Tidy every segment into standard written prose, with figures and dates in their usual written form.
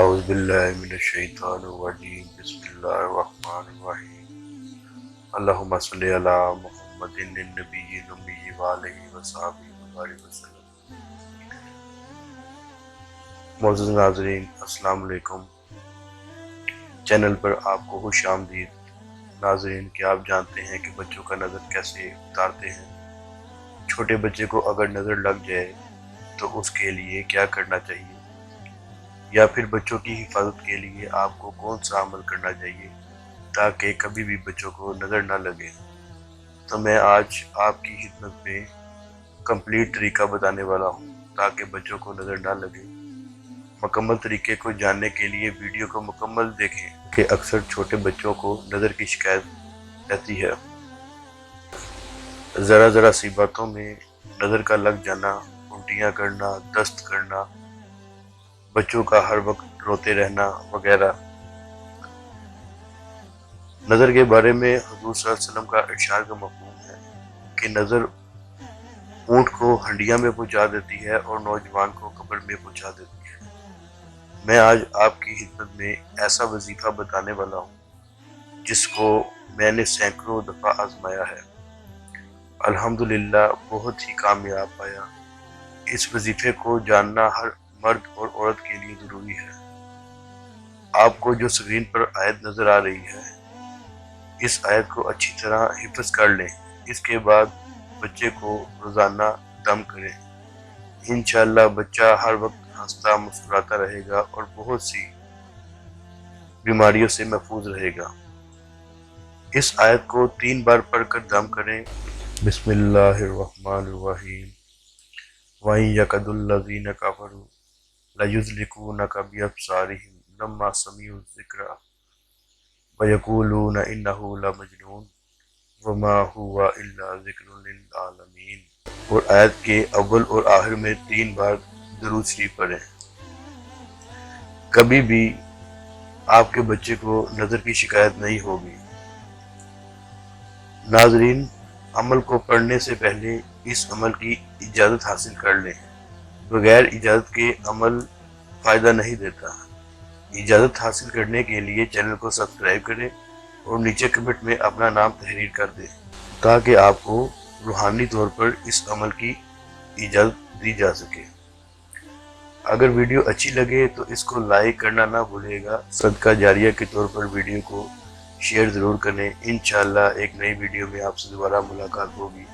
اعوذ باللہ من الشیطان الرجیم بسم اللہ الرحمن الرحیم اللہم صلی علی محمد النبی الامی وآلہ وصحبہ وبارک وسلم۔ معزز ناظرین، السلام علیکم۔ چینل پر آپ کو خوش آمدید۔ ناظرین، کیا آپ جانتے ہیں کہ بچوں کا نظر کیسے اتارتے ہیں؟ چھوٹے بچے کو اگر نظر لگ جائے تو اس کے لیے کیا کرنا چاہیے، یا پھر بچوں کی حفاظت کے لیے آپ کو کون سا عمل کرنا چاہیے تاکہ کبھی بھی بچوں کو نظر نہ لگے؟ تو میں آج آپ کی خدمت میں کمپلیٹ طریقہ بتانے والا ہوں تاکہ بچوں کو نظر نہ لگے۔ مکمل طریقے کو جاننے کے لیے ویڈیو کو مکمل دیکھیں کہ اکثر چھوٹے بچوں کو نظر کی شکایت رہتی ہے۔ ذرا سی باتوں میں نظر کا لگ جانا، الٹیاں کرنا، دست کرنا، بچوں کا ہر وقت روتے رہنا وغیرہ۔ نظر کے بارے میں حضور صلی اللہ علیہ وسلم کا ارشاد کا مفہوم ہے کہ نظر اونٹ کو ہنڈیا میں پہنچا دیتی ہے اور نوجوان کو قبر میں پہنچا دیتی ہے۔ میں آج آپ کی خدمت میں ایسا وظیفہ بتانے والا ہوں جس کو میں نے سینکڑوں دفعہ آزمایا ہے، الحمدللہ بہت ہی کامیاب پایا۔ اس وظیفے کو جاننا ہر مرد اور عورت کے لیے ضروری ہے۔ آپ کو جو اسکرین پر آیت نظر آ رہی ہے، اس آیت کو اچھی طرح حفظ کر لیں۔ اس کے بعد بچے کو روزانہ دم کریں۔ انشاءاللہ بچہ ہر وقت ہنستا مسکراتا رہے گا اور بہت سی بیماریوں سے محفوظ رہے گا۔ اس آیت کو 3 بار پڑھ کر دم کریں۔ بسم اللہ الرحمن الرحیم۔ وَإِن يَكَدُ الَّذِينَ كَفَرُوا لَيُزْلِقُونَكَ بِأَبْصَارِهِمْ لَمَّا سَمِعُوا الذِّكْرَ وَيَقُولُونَ إِنَّهُ لَمَجْنُونٌ وَمَا هُوَ إِلَّا ذِكْرٌ لِلْعَالَمِينَ۔ اور آیت کے اول اور آخر میں 3 بار درود شریف پڑھیں۔ کبھی بھی آپ کے بچے کو نظر کی شکایت نہیں ہوگی۔ ناظرین، عمل کو پڑھنے سے پہلے اس عمل کی اجازت حاصل کر لیں۔ بغیر اجازت کے عمل فائدہ نہیں دیتا۔ اجازت حاصل کرنے کے لیے چینل کو سبسکرائب کریں اور نیچے کمنٹ میں اپنا نام تحریر کر دیں تاکہ آپ کو روحانی طور پر اس عمل کی اجازت دی جا سکے۔ اگر ویڈیو اچھی لگے تو اس کو لائک کرنا نہ بھولے گا۔ صدقہ جاریہ کے طور پر ویڈیو کو شیئر ضرور کریں۔ انشاءاللہ ایک نئی ویڈیو میں آپ سے دوبارہ ملاقات ہوگی۔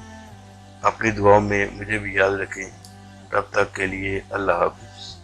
اپنی دعاؤں میں مجھے بھی یاد رکھیں۔ تب تک کے لیے اللہ حافظ۔